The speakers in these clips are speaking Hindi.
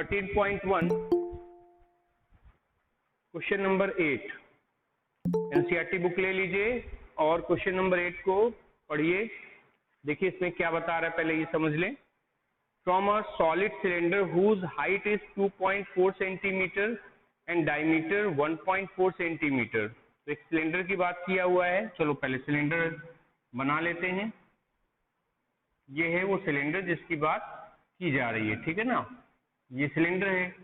13.1 क्वेश्चन नंबर 8 एनसीईआरटी बुक ले लीजिए और क्वेश्चन नंबर 8 को पढ़िए। देखिए इसमें क्या बता रहा है, पहले ये समझ लें। From a solid cylinder whose height is 2.4 centimetre and diameter 1.4 centimetre. तो एक सिलेंडर की बात किया हुआ है। चलो पहले सिलेंडर बना लेते हैं। ये है वो सिलेंडर जिसकी बात की जा रही है, ठीक है ना। ये सिलेंडर है।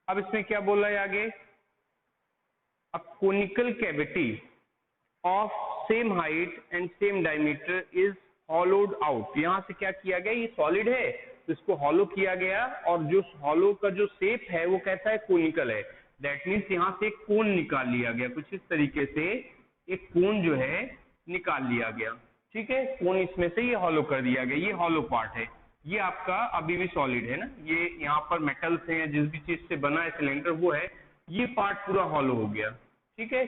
अब इसमें क्या बोला है आगे, a conical cavity of same height and same diameter is hollowed out. यहां से क्या किया गया, ये सॉलिड है तो इसको हॉलो किया गया और जो हॉलो का जो शेप है वो कैसा है, कोनिकल है। दैट मीन्स यहां से एक कोन निकाल लिया गया, कुछ इस तरीके से एक कोन जो है निकाल लिया गया, ठीक है। कोन इसमें से ये हॉलो कर दिया गया, ये हॉलो पार्ट है। ये आपका अभी भी सॉलिड है ना, ये यहाँ पर मेटल से या जिस भी चीज से बना है सिलेंडर वो है, ये पार्ट पूरा हॉलो हो गया, ठीक है।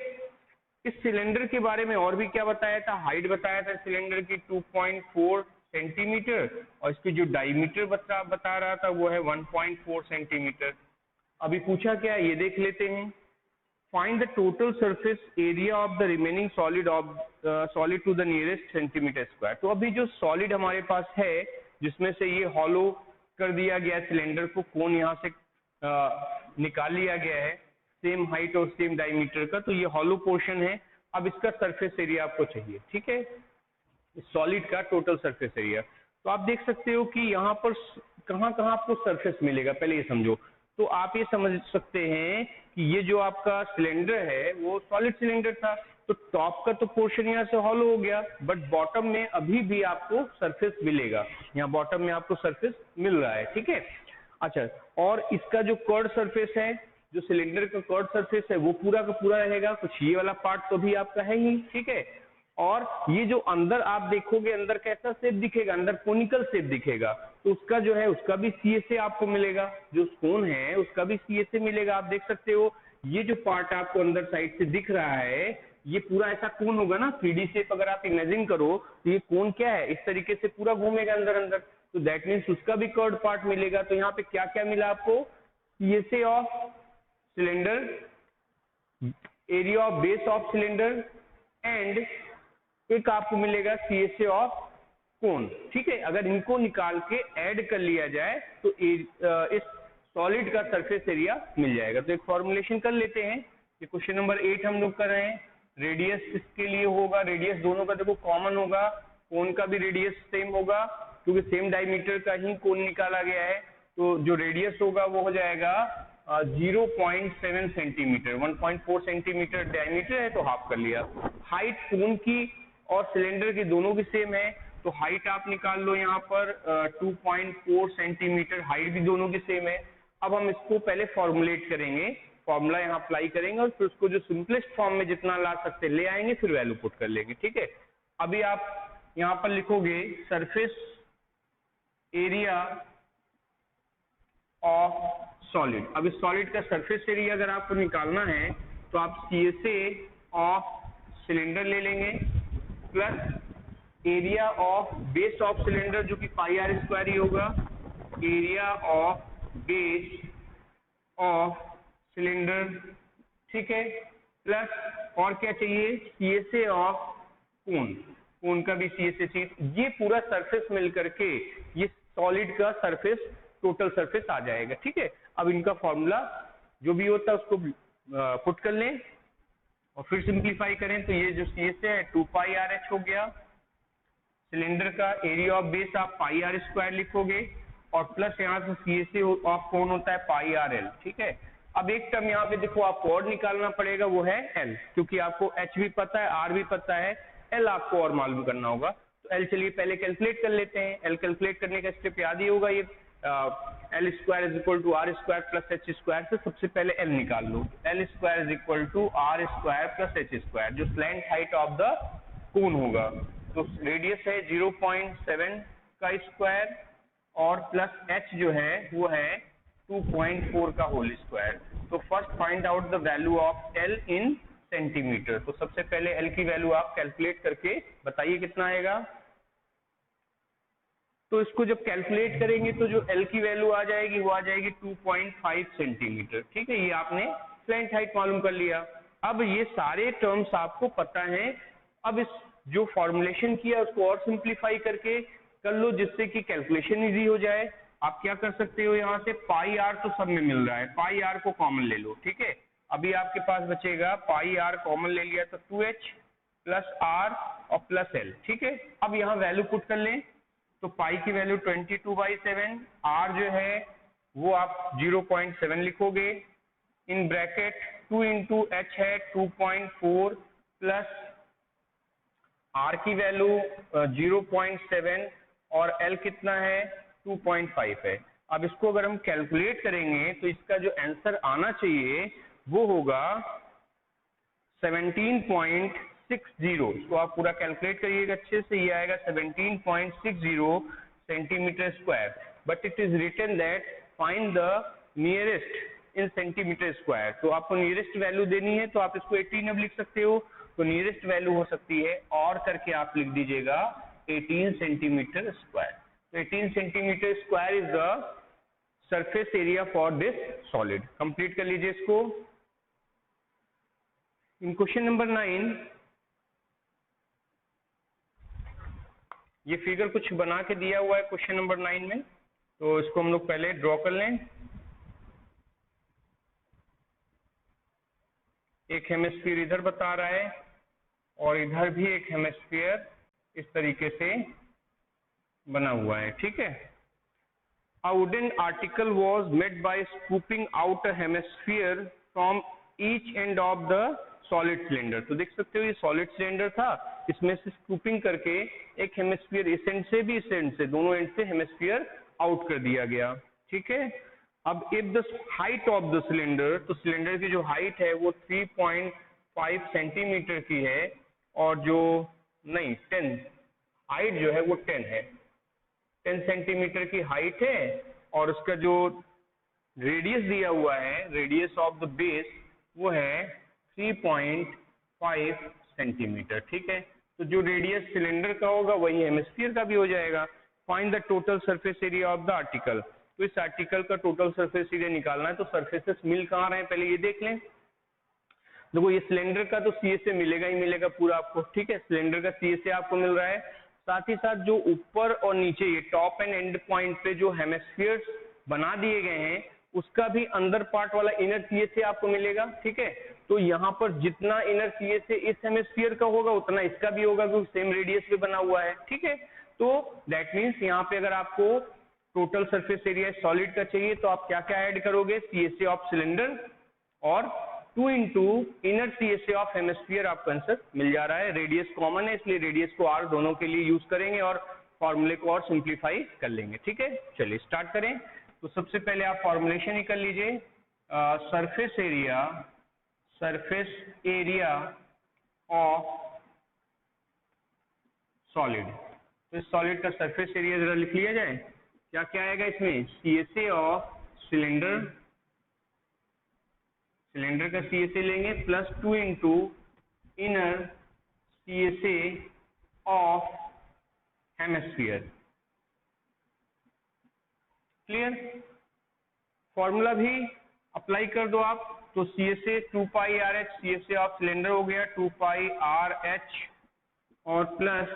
इस सिलेंडर के बारे में और भी क्या बताया था, हाइट बताया था सिलेंडर की 2.4 सेंटीमीटर और इसकी जो डायमीटर बता रहा था वो है 1.4 सेंटीमीटर। अभी पूछा क्या है ये देख लेते हैं। Find the total surface area of the remaining solid solid to the nearest centimetre square. तो अभी जो सॉलिड हमारे पास है जिसमें से ये हॉलो कर दिया गया सिलेंडर को, कोन यहाँ से निकाल लिया गया है सेम हाइट और सेम डायमीटर का, तो ये हॉलो पोर्शन है। अब इसका सरफेस एरिया आपको चाहिए, ठीक है, सॉलिड का टोटल सरफेस एरिया। तो आप देख सकते हो कि यहाँ पर कहाँ कहाँ आपको सरफेस मिलेगा, पहले ये समझो। तो आप ये समझ सकते हैं कि ये जो आपका सिलेंडर है वो सॉलिड सिलेंडर था, तो टॉप का तो पोर्शन यहाँ से हॉलो हो गया, बट बॉटम में अभी भी आपको सरफेस मिलेगा। यहाँ बॉटम में आपको सरफेस मिल रहा है, ठीक है। अच्छा, और इसका जो कर्ड सरफेस है, जो सिलेंडर का कर्ड सरफेस है वो पूरा का पूरा रहेगा, कुछ ये वाला पार्ट तो भी आपका है ही, ठीक है। और ये जो अंदर आप देखोगे, अंदर कैसा शेप दिखेगा, अंदर कोनिकल शेप दिखेगा, तो उसका जो है उसका भी सीएसए आपको मिलेगा, जो कोन है उसका भी सीएसए मिलेगा। आप देख सकते हो ये जो पार्ट आपको अंदर साइड से दिख रहा है ये पूरा ऐसा कोन होगा ना, 3D शेप अगर आप इमेजिन करो तो ये कोन क्या है, इस तरीके से पूरा घूमेगा अंदर अंदर, तो दैट मीन्स उसका भी कर्ड पार्ट मिलेगा। तो यहाँ पे क्या क्या मिला आपको, CSA of cylinder, area of base of cylinder and एक आपको मिलेगा सीएसए ऑफ कोन, ठीक है। अगर इनको निकाल के ऐड कर लिया जाए तो इस सॉलिड का सरफेस एरिया मिल जाएगा। तो एक फॉर्मुलेशन कर लेते हैं। ये क्वेश्चन नंबर 8 हम लोग कर रहे हैं। रेडियस इसके लिए होगा, रेडियस दोनों का देखो कॉमन होगा, कोन का भी रेडियस सेम होगा क्योंकि सेम डायमीटर का ही कोन निकाला गया है। तो जो रेडियस होगा वो हो जाएगा 0.7 सेंटीमीटर, 1.4 सेंटीमीटर डायमीटर है तो हाफ कर लिया। हाइट कोन की और सिलेंडर की दोनों की सेम है, तो हाइट आप निकाल लो यहाँ पर 2.4 सेंटीमीटर, हाइट भी दोनों की सेम है। अब हम इसको पहले फॉर्मुलेट करेंगे, फॉर्मूला यहाँ अप्लाई करेंगे और फिर उसको जो सिंपलेस्ट फॉर्म में जितना ला सकते ले आएंगे, फिर वैल्यू पुट कर लेंगे, ठीक है। अभी आप यहाँ पर लिखोगे सरफेस एरिया ऑफ सॉलिड। अब इस सॉलिड का सरफेस एरिया अगर आपको निकालना है तो आप सीएसए ऑफ सिलेंडर ले लेंगे plus area of base of cylinder जो कि पाई आर स्क्वायर ही होगा, area of base of cylinder, ठीक है, प्लस और क्या चाहिए, सीएसए ऑफ कोन, कोन का भी सीएसए चाहिए। ये पूरा सरफेस मिल करके ये सॉलिड का सरफेस टोटल सरफेस आ जाएगा, ठीक है। अब इनका फॉर्मूला जो भी होता है उसको पुट कर लें और फिर सिंप्लीफाई करें तो ये जो सीएसए है 2 पाई आर एच हो गया, सिलेंडर का एरिया ऑफ बेस आप पाई आर स्क्वायर लिखोगे और प्लस यहाँ से सीएसए ऑफ कोन होता है पाई आर एल, ठीक है। अब एक टर्म यहाँ पे देखो आपको और निकालना पड़ेगा, वो है एल, क्योंकि आपको एच भी पता है, आर भी पता है, एल आपको और मालूम करना होगा। तो एल चलिए पहले कैलकुलेट कर लेते हैं। एल कैलकुलेट करने का स्टेप याद ही होगा, ये L square is equal to R square plus H square से सबसे पहले एल निकाल लो। L square is equal to R square plus H square, जो slant height of the cone होगा। तो रेडियस है 0.7 का स्क्वायर और प्लस एच जो है वो है 2.4 का होल स्क्वायर। तो first find out the value of L in centimetre. तो सबसे पहले एल की वैल्यू आप कैलकुलेट करके बताइए कितना आएगा। तो इसको जब कैलकुलेट करेंगे तो जो एल की वैल्यू आ जाएगी वो आ जाएगी 2.5 सेंटीमीटर। ठीक है, ये आपने स्लैंट हाइट मालूम कर लिया। अब ये सारे टर्म्स आपको पता है। अब इस जो फॉर्मुलेशन किया उसको और सिंप्लीफाई करके कर लो जिससे कि कैलकुलेशन इजी हो जाए। आप क्या कर सकते हो, यहाँ से पाई आर तो सब में मिल रहा है, पाई आर को कॉमन ले लो। ठीक है, अभी आपके पास बचेगा पाई आर कॉमन ले लिया तो 2h प्लस आर और प्लस एल। ठीक है, अब यहाँ वैल्यू पुट कर लें तो पाई की वैल्यू 22/7, आर जो है वो आप 0.7 लिखोगे, इन ब्रैकेट 2 इंटू एच है 2.4 प्लस आर की वैल्यू 0.7 और एल कितना है 2.5 है। अब इसको अगर हम कैलकुलेट करेंगे तो इसका जो आंसर आना चाहिए वो होगा 17.60। इसको आप पूरा कैलकुलेट करिएगा अच्छे से, ये आएगा 17.60 centimetre square. But it is written that find the nearest in centimetre square. तो आपको नियरेस्ट वैल्यू देनी है तो आप इसको 18 अब लिख सकते हो, तो नियरेस्ट वैल्यू हो सकती है और करके आप लिख दीजिएगा 18 सेंटीमीटर स्क्वायर। तो 18 centimetre square is the surface area for this solid. Complete कर लीजिए इसको। इन क्वेश्चन नंबर 9 ये फिगर कुछ बना के दिया हुआ है क्वेश्चन नंबर 9 में, तो इसको हम लोग पहले ड्रॉ कर लें। एक हेमिस्फीयर इधर बता रहा है और इधर भी एक हेमिस्फीयर इस तरीके से बना हुआ है। ठीक है, A wooden article was made by scooping out a hemisphere from each end of the solid cylinder। तो देख सकते हो ये सॉलिड सिलेंडर था, इसमें से स्कूपिंग करके एक हेमिस्फीयर इस एंड से भी इस एंड से दोनों एंड से हेमिस्फीयर आउट कर दिया गया। ठीक है, अब if the height of the cylinder, तो सिलेंडर की जो हाइट है वो 3.5 सेंटीमीटर की है और जो नहीं 10 हाइट जो है वो 10 है, 10 सेंटीमीटर की हाइट है और उसका जो रेडियस दिया हुआ है, रेडियस ऑफ द बेस वो है 3.5 सेंटीमीटर। ठीक है, तो जो रेडियस सिलेंडर का होगा वही हेमिस्फीयर का भी हो जाएगा। Find the total surface area of the article. तो इस आर्टिकल का टोटल सरफेस एरिया निकालना है, तो सरफेसेस मिल कहाँ रहे हैं पहले ये देख लें। देखो ये सिलेंडर का तो सी से मिलेगा ही मिलेगा पूरा आपको। ठीक है, सिलेंडर का सी से आपको मिल रहा है, साथ ही साथ जो ऊपर और नीचे ये टॉप एंड एंड पॉइंट पे जो हेमिस्फीयर्स बना दिए गए हैं उसका भी अंदर पार्ट वाला इनर सी से आपको मिलेगा। ठीक है, तो यहाँ पर जितना इनर सी से इस हेमिस्फीयर का होगा उतना इसका भी होगा क्योंकि सेम रेडियस पे बना हुआ है। ठीक है, तो दैट मीन्स यहाँ पे अगर आपको टोटल सरफेस एरिया सॉलिड का चाहिए तो आप क्या क्या ऐड करोगे, सी से ऑफ सिलेंडर और 2 इंटू इनर सी से ऑफ हेमिस्फीयर आपका आंसर मिल जा रहा है। रेडियस कॉमन है इसलिए रेडियस को आर दोनों के लिए यूज करेंगे और फॉर्मूले को और सिंप्लीफाई कर लेंगे। ठीक है, चलिए स्टार्ट करें। तो सबसे पहले आप फॉर्मुलेशन ही कर लीजिए, सरफेस एरिया ऑफ सॉलिड। तो इस सॉलिड का सरफेस एरिया जरा लिख लिया जाए, क्या क्या आएगा इसमें, सी से ऑफ सिलेंडर, सिलेंडर का सी से लेंगे प्लस 2 इंटू इनर सी से ऑफ हेमिस्फीयर। क्लियर, फॉर्मूला भी अप्लाई कर दो आप। तो सी से 2πRh, सी से ऑफ सिलेंडर हो गया 2πRh और प्लस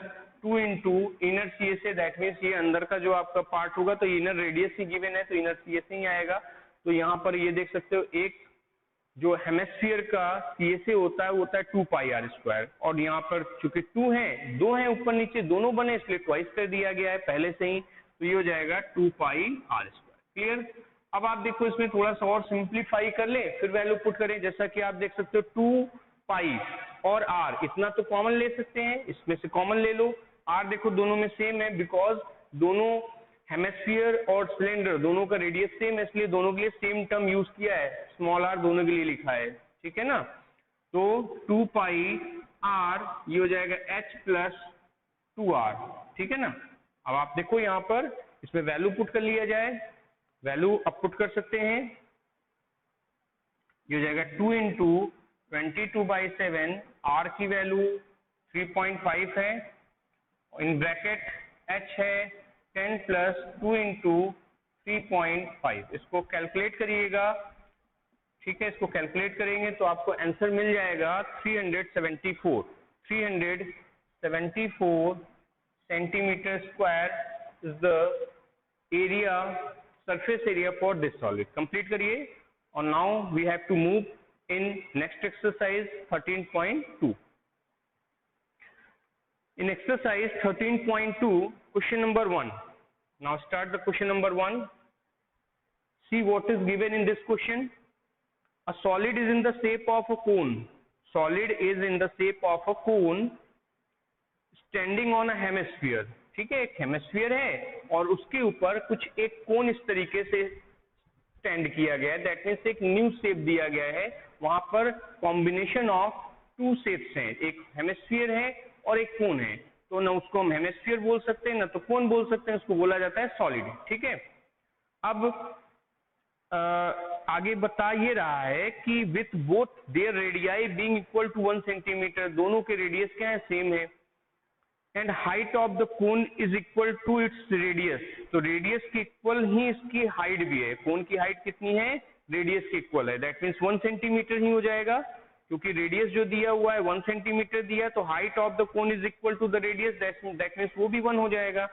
2 इंटू इनर सी से, दैट मीन्स ये अंदर का जो आपका पार्ट होगा तो इनर रेडियस ही गिवन है तो इनर सी से ही आएगा। तो यहाँ पर ये देख सकते हो एक जो हेमिस्फीयर का सी से होता है वो होता है 2πr², और यहाँ पर चूंकि 2 है, 2 है ऊपर नीचे दोनों बने इसलिए ट्वाइस कर दिया गया है पहले से ही, तो ये हो जाएगा 2πr²। क्लियर, अब आप देखो इसमें थोड़ा सा और सिंप्लीफाई कर ले फिर वैल्यू पुट करें। जैसा कि आप देख सकते हो 2π और r इतना तो कॉमन ले सकते हैं, इसमें से कॉमन ले लो। r देखो दोनों में सेम है बिकॉज दोनों हेमिस्फीयर और सिलेंडर दोनों का रेडियस सेम है इसलिए दोनों के लिए सेम टर्म यूज किया है, स्मॉल r दोनों के लिए लिखा है। ठीक है ना, तो 2πr ये हो जाएगा h प्लस 2r। ठीक है ना, अब आप देखो यहाँ पर इसमें वैल्यू पुट कर लिया जाए, वैल्यू अब पुट कर सकते हैं, ये हो जाएगा 2 इंटू 22/7, r की वैल्यू 3.5 है, इन ब्रैकेट h है 10 प्लस 2 इंटू 3.5, इसको कैलकुलेट करिएगा। ठीक है, इसको कैलकुलेट करेंगे तो आपको आंसर मिल जाएगा 374 centimetre square is the area, surface area for this solid. Complete करिए। और now we have to move in next exercise 13.2। In exercise 13.2 question number 1। Now start the question number 1। See what is given in this question. A solid is in the shape of a cone. Solid is in the shape of a cone standing on a hemisphere. ठीक है, एक हेमिस्फीयर है और उसके ऊपर कुछ एक कोन इस तरीके से स्टैंड किया गया है, दैट मीन्स एक न्यू शेप दिया गया है। वहां पर कॉम्बिनेशन ऑफ टू शेप्स हैं, एक हेमिस्फीयर है और एक कोन है, तो ना उसको हम हेमिस्फीयर बोल सकते हैं ना तो कोन बोल सकते हैं, उसको बोला जाता है सॉलिड। ठीक है, अब आगे बता ये रहा है कि with both their radii being equal to 1 centimetre, दोनों के रेडियस क्या है, सेम है। And height of the cone is equal to its radius, तो रेडियस के इक्वल ही इसकी हाइट भी है। कोन की हाइट कितनी है, रेडियस के इक्वल है, दैट मीन्स 1 सेंटीमीटर ही हो जाएगा, क्योंकि रेडियस जो दिया हुआ है 1 सेंटीमीटर दिया, तो height of the cone is equal to the radius, that means वो भी 1 हो जाएगा।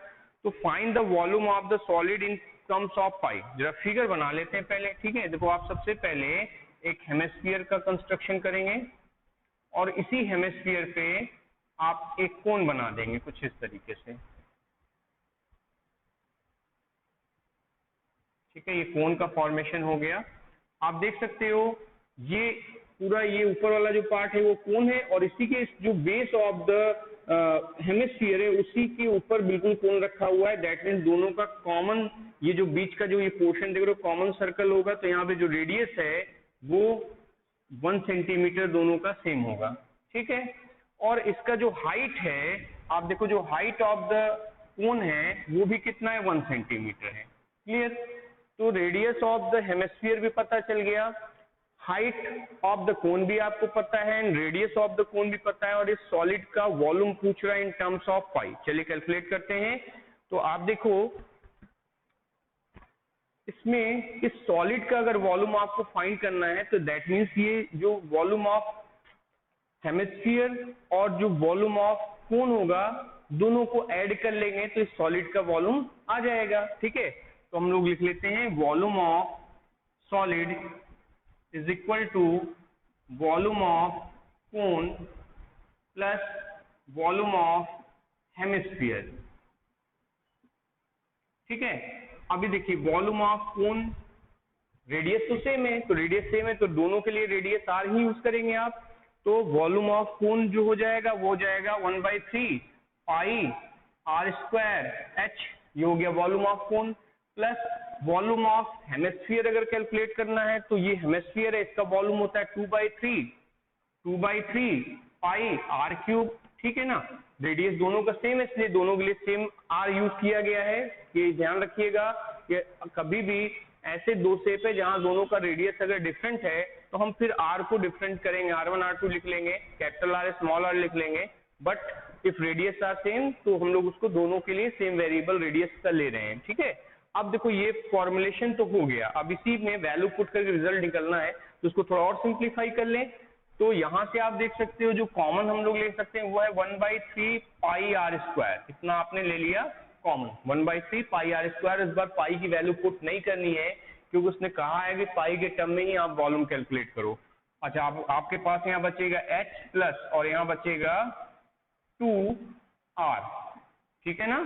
तो find the volume of the solid in terms of pi. जरा फिगर बना लेते हैं पहले। ठीक है, देखो आप सबसे पहले एक हेमिस्फीयर का कंस्ट्रक्शन करेंगे और इसी हेमिस्फीयर पे आप एक कोन बना देंगे कुछ इस तरीके से। ठीक है, ये कोन का फॉर्मेशन हो गया। आप देख सकते हो ये पूरा ये ऊपर वाला जो पार्ट है वो कोन है और इसी के जो बेस ऑफ द हेमिस्फीयर है उसी के ऊपर बिल्कुल कोन रखा हुआ है, दैट मीन्स दोनों का कॉमन ये जो बीच का जो ये पोर्शन देख रहे हो कॉमन सर्कल होगा, तो यहाँ पे जो रेडियस है वो 1 सेंटीमीटर दोनों का सेम होगा। ठीक है, और इसका जो हाइट है आप देखो, जो हाइट ऑफ द कोन है वो भी कितना है, 1 सेंटीमीटर है। क्लियर, तो रेडियस ऑफ द हेमिस्फीयर भी पता चल गया, हाइट ऑफ द कोन भी आपको पता है एंड रेडियस ऑफ द कोन भी पता है, और इस सॉलिड का वॉल्यूम पूछ रहा है इन टर्म्स ऑफ पाई। चलिए कैलकुलेट करते हैं। तो आप देखो इसमें इस सॉलिड का अगर वॉल्यूम आपको फाइंड करना है तो दैट मीन्स ये जो वॉल्यूम ऑफ हेमिस्फीयर और जो वॉल्यूम ऑफ कोन होगा दोनों को ऐड कर लेंगे तो इस सॉलिड का वॉल्यूम आ जाएगा। ठीक है, तो हम लोग लिख लेते हैं volume of solid is equal to volume of cone plus volume of hemisphere. ठीक है, अभी देखिए वॉल्यूम ऑफ कोन, रेडियस तो सेम है, तो रेडियस सेम है तो दोनों के लिए रेडियस आर ही यूज करेंगे आप। तो वॉल्यूम ऑफ कोन जो हो जाएगा वो हो जाएगा 1/3 पाई आर स्क्वायर एच, ये हो गया volume of cone, plus volume of hemisphere अगर कैलकुलेट करना है तो ये हेमिस्फीयर है, इसका वॉल्यूम होता है 2/3 पाई आर क्यूब। ठीक है ना, रेडियस दोनों का सेम है इसलिए दोनों के लिए सेम आर यूज किया गया है। ये ध्यान रखिएगा कि कभी भी ऐसे दो शेप है जहां दोनों का रेडियस अगर डिफरेंट है तो हम फिर आर को डिफरेंट करेंगे, R1 R2 लिख लेंगे, कैपिटल आर स्मॉल आर लिख लेंगे, but if radius are same तो हम लोग उसको दोनों के लिए सेम वेरिएबल रेडियस का ले रहे हैं। ठीक है, अब देखो ये फॉर्मुलेशन तो हो गया, अब इसी में वैल्यू पुट करके रिजल्ट निकलना है तो उसको थोड़ा और सिंप्लीफाई कर लें। तो यहां से आप देख सकते हो जो कॉमन हम लोग ले सकते हैं वो है 1/3 पाई आर स्क्वायर, इतना आपने ले लिया कॉमन 1/3 पाई आर स्क्वायर। इस बार पाई की वैल्यू पुट नहीं करनी है क्योंकि उसने कहा है कि पाई के टर्म में ही आप वॉल्यूम कैलकुलेट करो। अच्छा, आपके पास यहाँ बचेगा h प्लस और यहाँ बचेगा 2r। ठीक है ना,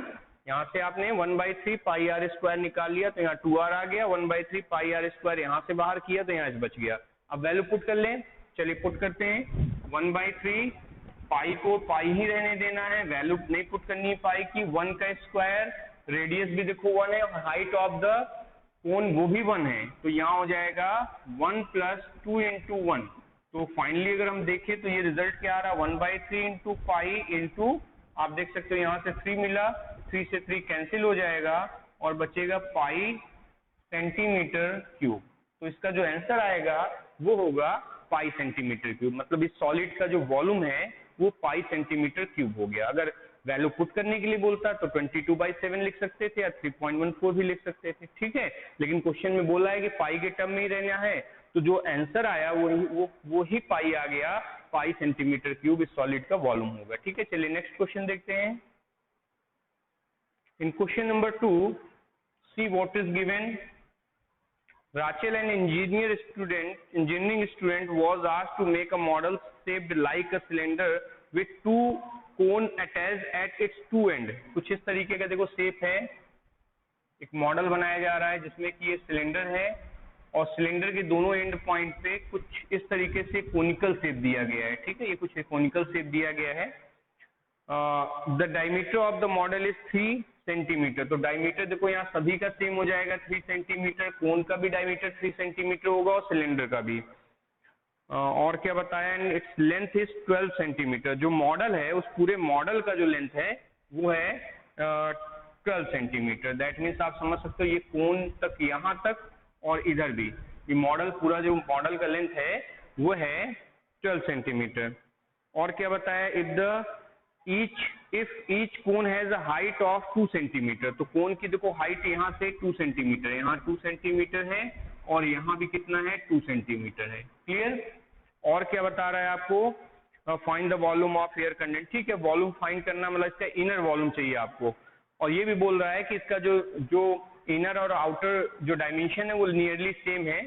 यहाँ से आपने 1/3 पाई आर स्क्वायर निकाल लिया तो यहाँ 2r आ गया, 1/3 पाई आर स्क्वायर यहाँ से बाहर किया तो यहाँ h बच गया। अब वैल्यू पुट कर लें, चलिए पुट करते हैं। 1/3 पाई को पाई ही रहने देना है, वैल्यू नहीं पुट करनी है पाई की, 1 का स्क्वायर, रेडियस भी देखो 1 है, हाइट ऑफ द कोन वो भी 1 है, तो यहाँ हो जाएगा 1 + 2 × 1। तो फाइनली अगर हम देखें तो ये रिजल्ट क्या आ रहा है, 1/3 × पाई इंटू, आप देख सकते हो यहाँ से 3 मिला, 3 से 3 कैंसिल हो जाएगा और बचेगा पाई सेंटीमीटर क्यूब। तो इसका जो आंसर आएगा वो होगा पाई सेंटीमीटर क्यूब, मतलब इस सॉलिड का जो वॉल्यूम है वो पाई सेंटीमीटर क्यूब हो गया। अगर वैल्यू पुट करने के लिए बोलता तो 22/7 लिख सकते थे या 3.14 भी लिख सकते थे, ठीक है। लेकिन क्वेश्चन में बोला है कि पाई के टर्म में ही रहना है, तो जो आंसर आया वो ही पाई आ गया, पाई सेंटीमीटर क्यूब इस सॉलिड का वॉल्यूम होगा, ठीक है। चलिए नेक्स्ट क्वेश्चन देखते हैं। In question number 2, see what is given. Rachel, an engineering student, was asked to make a model shaped like a cylinder with two cone attached at its two end। कुछ इस तरीके का देखो शेप है, एक मॉडल बनाया जा रहा है जिसमें कि ये सिलेंडर है और सिलेंडर के दोनों एंड पॉइंट पे कुछ इस तरीके से कोनिकल शेप दिया गया है, ठीक है। ये कुछ कोनिकल शेप दिया गया है। The diameter of the model is 3 centimetre. तो डायमीटर देखो यहाँ सभी का सेम हो जाएगा 3 सेंटीमीटर, कोन का भी डायमीटर 3 सेंटीमीटर होगा और सिलेंडर का भी। और क्या बताया, इट्स लेंथ इज 12 सेंटीमीटर। जो मॉडल है उस पूरे मॉडल का जो लेंथ है वो है 12 सेंटीमीटर। दैट मीन्स आप समझ सकते हो ये कोन तक, यहाँ तक और इधर भी, ये मॉडल पूरा जो मॉडल का लेंथ है वो है 12 सेंटीमीटर। और क्या बताया, if each cone has a height of 2 centimetre. तो कोन की देखो हाइट यहाँ से 2 सेंटीमीटर, यहाँ 2 सेंटीमीटर है और यहाँ भी कितना है 2 सेंटीमीटर है, क्लियर। और क्या बता रहा है आपको, find the volume of air content, ठीक है। वॉल्यूम फाइंड करना मतलब इसका इनर वॉल्यूम चाहिए आपको, और ये भी बोल रहा है कि इसका जो इनर और आउटर जो डायमेंशन है वो नियरली सेम है।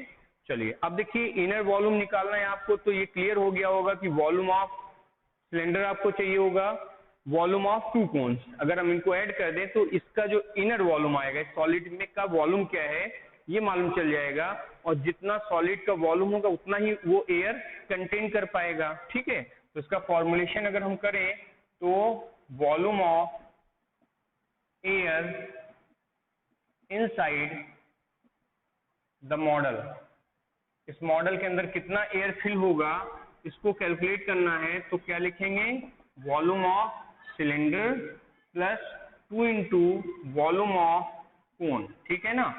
चलिए अब देखिए इनर वॉल्यूम निकालना है आपको, तो ये क्लियर हो गया होगा कि वॉल्यूम ऑफ सिलेंडर आपको चाहिए होगा, वॉल्यूम ऑफ 2 कोन्स। अगर हम इनको ऐड कर दें तो इसका जो इनर वॉल्यूम आएगा, सॉलिड में का वॉल्यूम क्या है ये मालूम चल जाएगा, और जितना सॉलिड का वॉल्यूम होगा उतना ही वो एयर कंटेन कर पाएगा, ठीक है। तो इसका फॉर्मुलेशन अगर हम करें तो volume of air inside the model, इस मॉडल के अंदर कितना एयर फिल होगा इसको कैलकुलेट करना है। तो क्या लिखेंगे, volume of cylinder plus 2 into volume of cone, ठीक है ना।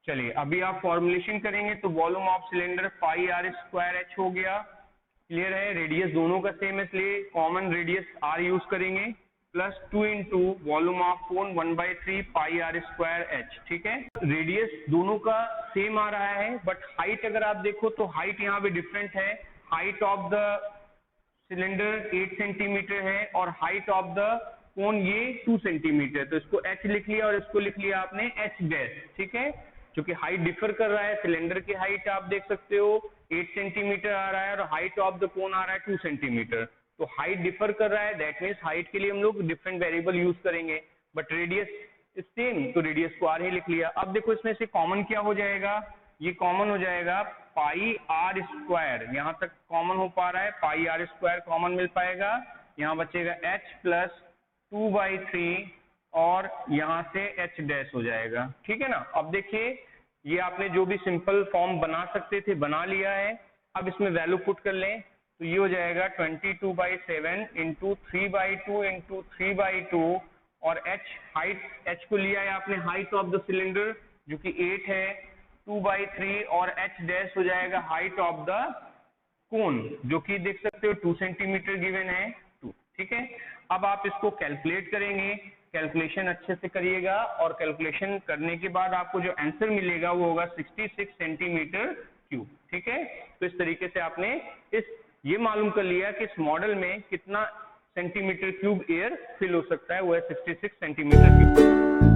चलिए अभी आप फॉर्मुलेशन करेंगे तो volume of cylinder pi r square h हो गया, क्लियर है। रेडियस दोनों का सेम है इसलिए कॉमन रेडियस आर यूज करेंगे, plus 2 into volume of cone 1/3 pi r square h, ठीक है। रेडियस दोनों का सेम आ रहा है, बट हाइट अगर आप देखो तो हाइट यहाँ पे डिफरेंट है। Height of the cylinder 8 centimetre है और हाइट ऑफ द कोन ये 2 सेंटीमीटर। तो इसको h लिख लिया और इसको लिख लिया आपने h डैश, ठीक है। क्योंकि हाइट डिफर कर रहा है, सिलेंडर की हाइट आप देख सकते हो 8 सेंटीमीटर आ रहा है और हाइट ऑफ द कोन आ रहा है 2 सेंटीमीटर। तो हाइट डिफर कर रहा है, दैट मीन्स हाइट के लिए हम लोग डिफरेंट वेरिएबल यूज करेंगे, बट रेडियस सेम, तो रेडियस को आर ही लिख लिया। अब देखो इसमें से कॉमन क्या हो जाएगा, ये कॉमन हो जाएगा पाई आर स्क्वायर, यहाँ तक कॉमन हो पा रहा है, पाई आर स्क्वायर कॉमन मिल पाएगा, यहाँ बचेगा h प्लस 2/3 और यहाँ से h डैश हो जाएगा, ठीक है ना। अब देखिए ये आपने जो भी सिंपल फॉर्म बना सकते थे बना लिया है। अब इसमें वैल्यू पुट कर लें तो ये हो जाएगा 22/7 इंटू 3/2 इंटू 3/2 और h हाइट, h को लिया है आपने हाइट ऑफ द सिलेंडर जो कि 8 है, 2/3 और h डैश हो जाएगा हाइट ऑफ द कोन जो कि देख सकते हो 2 सेंटीमीटर गिवन है 2, ठीक है। अब आप इसको कैलकुलेट करेंगे, कैलकुलेशन अच्छे से करिएगा और कैलकुलेशन करने के बाद आपको जो आंसर मिलेगा वो होगा 66 सेंटीमीटर क्यूब, ठीक है। तो इस तरीके से आपने ये मालूम कर लिया कि इस मॉडल में कितना सेंटीमीटर क्यूब एयर फिल हो सकता है, वो है 66 सेंटीमीटर क्यूब।